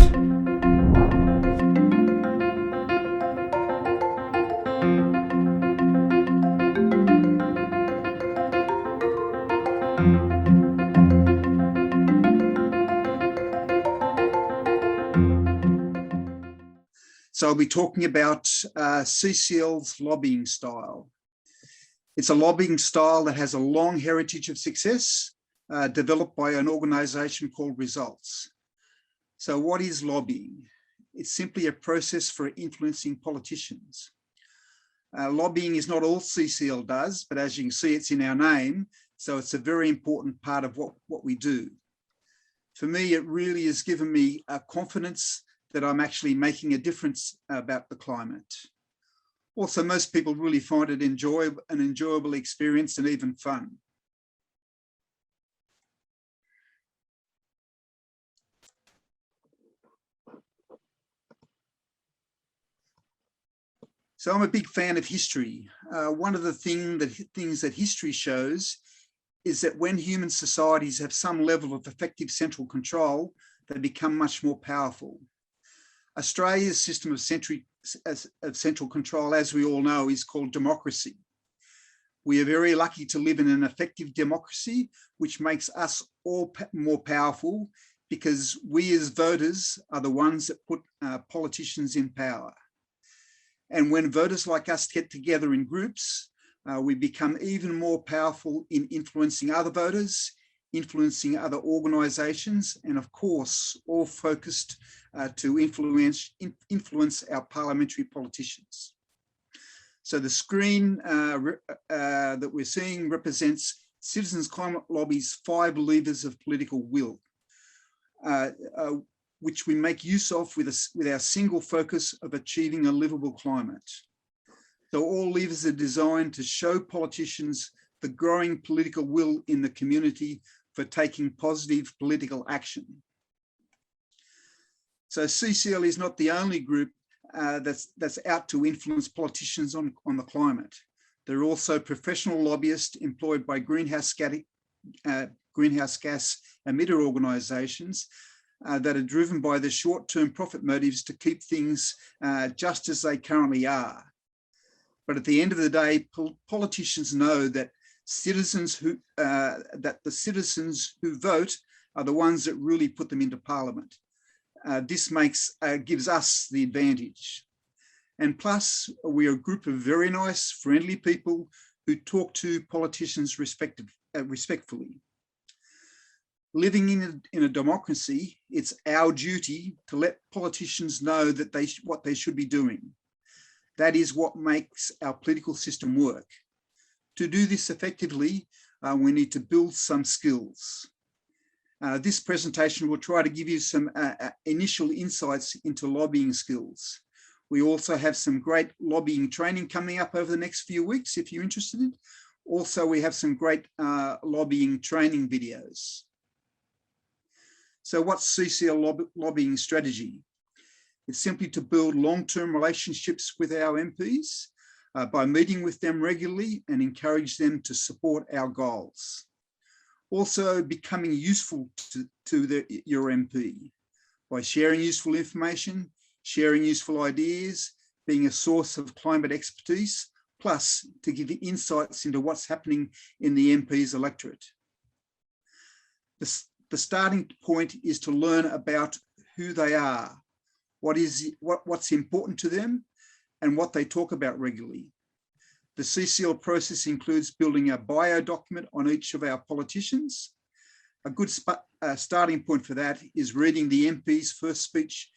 So I'll be talking about CCL's lobbying style. It's a lobbying style that has a long heritage of success, developed by an organisation called Results. So what is lobbying? It's simply a process for influencing politicians. Lobbying is not all CCL does, but as you can see, it's in our name. So it's a very important part of what we do. For me, it really has given me confidence that I'm actually making a difference about the climate. Also, most people really find it an enjoyable experience and even fun. So I'm a big fan of history. One of the things that history shows is that when human societies have some level of effective central control, they become much more powerful. Australia's system of central control, as we all know, is called democracy. We are very lucky to live in an effective democracy, which makes us all more powerful because we as voters are the ones that put politicians in power. And when voters like us get together in groups, we become even more powerful in influencing other voters, influencing other organisations, and of course, all focused to influence our parliamentary politicians. So the screen that we're seeing represents Citizens Climate Lobby's 5 levers of political will, which we make use of with our single focus of achieving a livable climate. So all levers are designed to show politicians the growing political will in the community for taking positive political action. So CCL is not the only group that's out to influence politicians on the climate. There are also professional lobbyists employed by greenhouse gas emitter organisations that are driven by the short-term profit motives to keep things just as they currently are. But at the end of the day, politicians know that the citizens who vote are the ones that really put them into Parliament. This gives us the advantage. And plus, we are a group of very nice, friendly people who talk to politicians respectfully. Living in a democracy, it's our duty to let politicians know that what they should be doing. That is what makes our political system work. To do this effectively, we need to build some skills. This presentation will try to give you some initial insights into lobbying skills. We also have some great lobbying training coming up over the next few weeks, if you're interested. Also, we have some great lobbying training videos. So what's CCL lobbying strategy? It's simply to build long-term relationships with our MPs by meeting with them regularly and encourage them to support our goals. Also becoming useful to your MP by sharing useful information, sharing useful ideas, being a source of climate expertise, plus to give you insights into what's happening in the MP's electorate. The starting point is to learn about who they are, what's important to them, and what they talk about regularly. The CCL process includes building a bio document on each of our politicians. A good starting point for that is reading the MP's first speech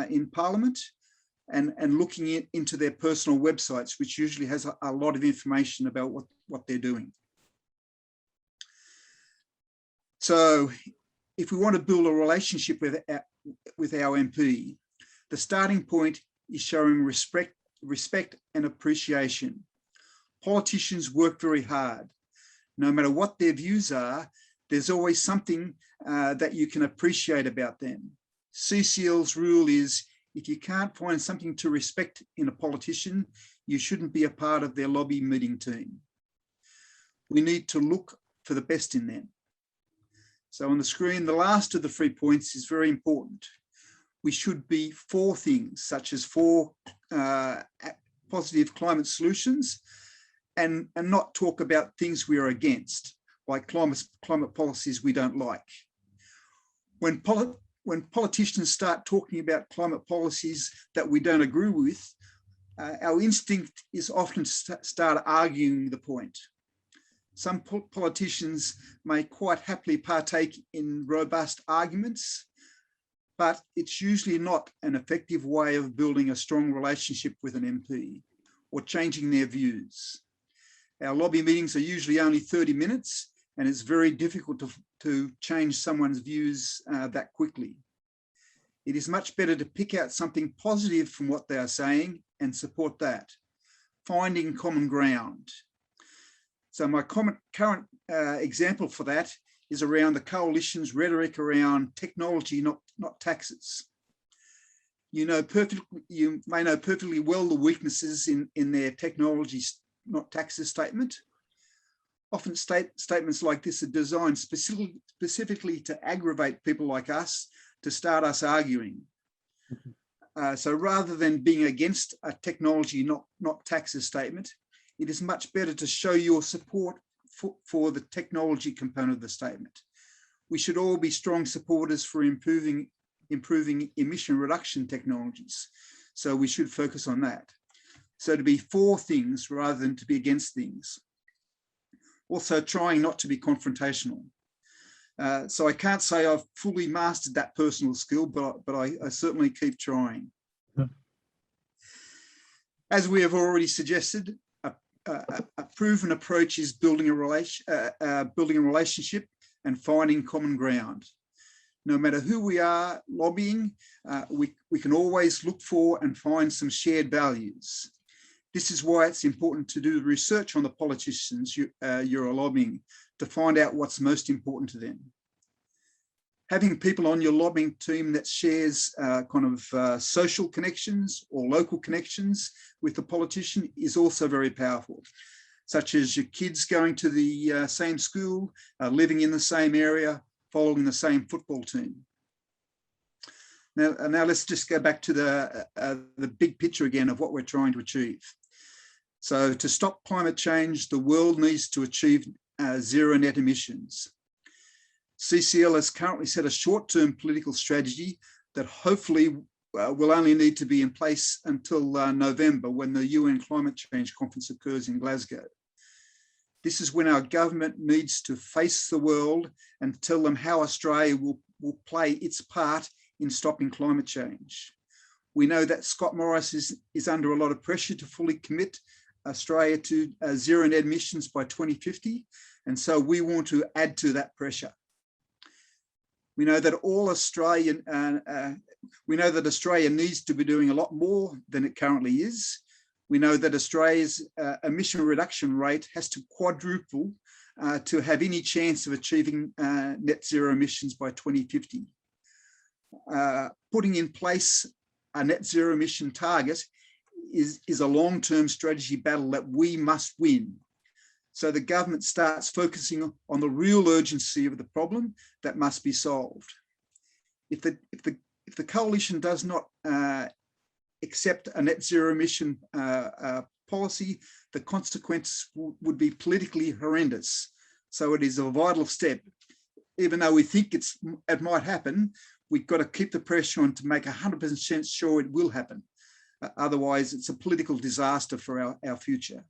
in Parliament and looking into their personal websites, which usually has a lot of information about what they're doing. So if we want to build a relationship with our MP, the starting point is showing respect and appreciation. Politicians work very hard. No matter what their views are, there's always something that you can appreciate about them. CCL's rule is, if you can't find something to respect in a politician, you shouldn't be a part of their lobby meeting team. We need to look for the best in them. So on the screen, the last of the 3 points is very important. we should be for things such as for positive climate solutions, and not talk about things we are against, like climate policies we don't like. When politicians start talking about climate policies that we don't agree with, our instinct is often to start arguing the point. Some politicians may quite happily partake in robust arguments, but it's usually not an effective way of building a strong relationship with an MP or changing their views. Our lobby meetings are usually only 30 minutes, and it's very difficult to change someone's views that quickly. It is much better to pick out something positive from what they are saying and support that, finding common ground. So my current example for that is around the coalition's rhetoric around technology, not taxes. You may know perfectly well the weaknesses in their technology, not taxes statement. Often statements like this are designed specifically to aggravate people like us, to start us arguing. So rather than being against a technology, not taxes statement, it is much better to show your support for the technology component of the statement. We should all be strong supporters for improving emission reduction technologies. So we should focus on that. So to be for things rather than to be against things. Also trying not to be confrontational. So I can't say I've fully mastered that personal skill, but I certainly keep trying. As we have already suggested, a proven approach is building a relationship and finding common ground. No matter who we are lobbying, we can always look for and find some shared values. This is why it's important to do research on the politicians you're lobbying to find out what's most important to them. Having people on your lobbying team that shares social connections or local connections with the politician is also very powerful, such as your kids going to the same school, living in the same area, following the same football team. Now let's just go back to the big picture again of what we're trying to achieve. So to stop climate change, the world needs to achieve zero net emissions. CCL has currently set a short-term political strategy that hopefully will only need to be in place until November, when the UN Climate Change Conference occurs in Glasgow. This is when our government needs to face the world and tell them how Australia will play its part in stopping climate change. We know that Scott Morris is under a lot of pressure to fully commit Australia to zero net emissions by 2050, and so we want to add to that pressure. We know that Australia needs to be doing a lot more than it currently is. We know that Australia's emission reduction rate has to quadruple to have any chance of achieving net zero emissions by 2050. Putting in place a net zero emission target is a long-term strategy battle that we must win. So the government starts focusing on the real urgency of the problem that must be solved. If the coalition does not accept a net zero emission policy, the consequences would be politically horrendous. So it is a vital step. Even though we think it might happen, we've got to keep the pressure on to make 100% sure it will happen. Otherwise, it's a political disaster for our future.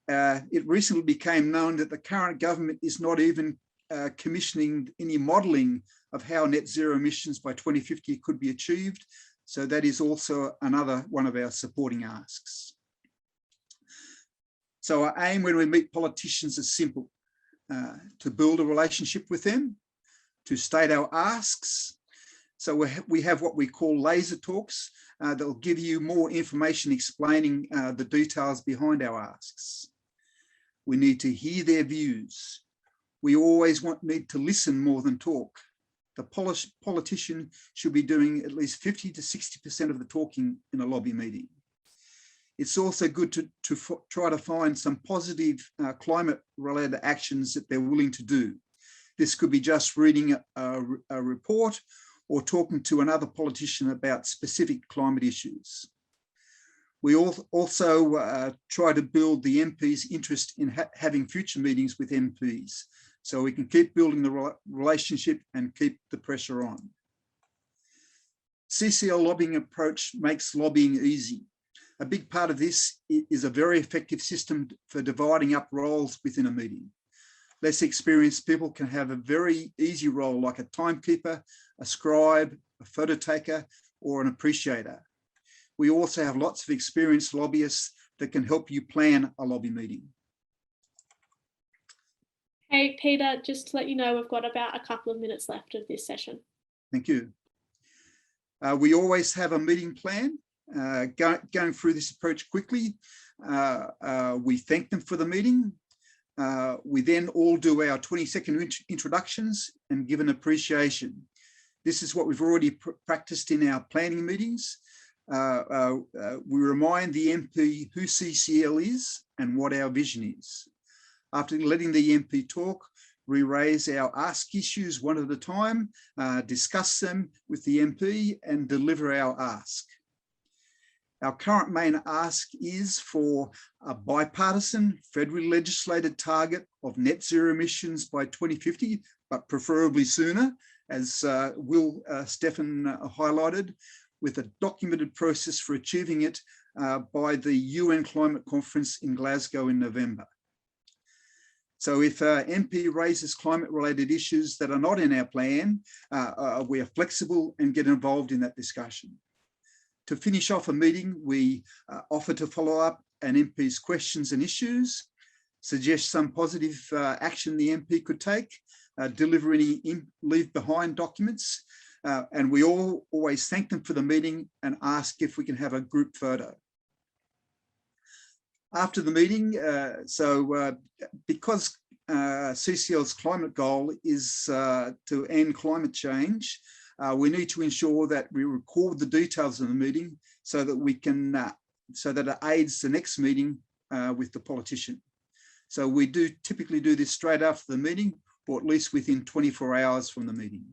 It recently became known that the current government is not even commissioning any modelling of how net zero emissions by 2050 could be achieved. So that is also another one of our supporting asks. So our aim when we meet politicians is simple: to build a relationship with them, to state our asks. So we have what we call laser talks that will give you more information explaining the details behind our asks. We need to hear their views. We always need to listen more than talk. The politician should be doing at least 50 to 60% of the talking in a lobby meeting. It's also good to try to find some positive climate-related actions that they're willing to do. This could be just reading a report, or talking to another politician about specific climate issues. We also try to build the MP's interest in having future meetings with MPs, so we can keep building the relationship and keep the pressure on. CCL lobbying approach makes lobbying easy. A big part of this is a very effective system for dividing up roles within a meeting. Less experienced people can have a very easy role like a timekeeper, a scribe, a photo taker, or an appreciator. We also have lots of experienced lobbyists that can help you plan a lobby meeting. Hey, Peter, just to let you know, we've got about a couple of minutes left of this session. Thank you. We always have a meeting plan. Going through this approach quickly, we thank them for the meeting. We then all do our 20-second introductions and give an appreciation. This is what we've already practiced in our planning meetings. We remind the MP who CCL is and what our vision is. After letting the MP talk, we raise our ask issues one at a time, discuss them with the MP and deliver our ask. Our current main ask is for a bipartisan federally legislated target of net zero emissions by 2050, but preferably sooner, as Will Stefan highlighted, with a documented process for achieving it by the UN Climate Conference in Glasgow in November. So if MP raises climate-related issues that are not in our plan, we are flexible and get involved in that discussion. To finish off a meeting, we offer to follow up an MP's questions and issues, suggest some positive action the MP could take, deliver any leave behind documents, and we always thank them for the meeting and ask if we can have a group photo. After the meeting, because CCL's climate goal is to end climate change, we need to ensure that we record the details of the meeting so that we can, so that it aids the next meeting with the politician. So we do typically do this straight after the meeting, or at least within 24 hours from the meeting.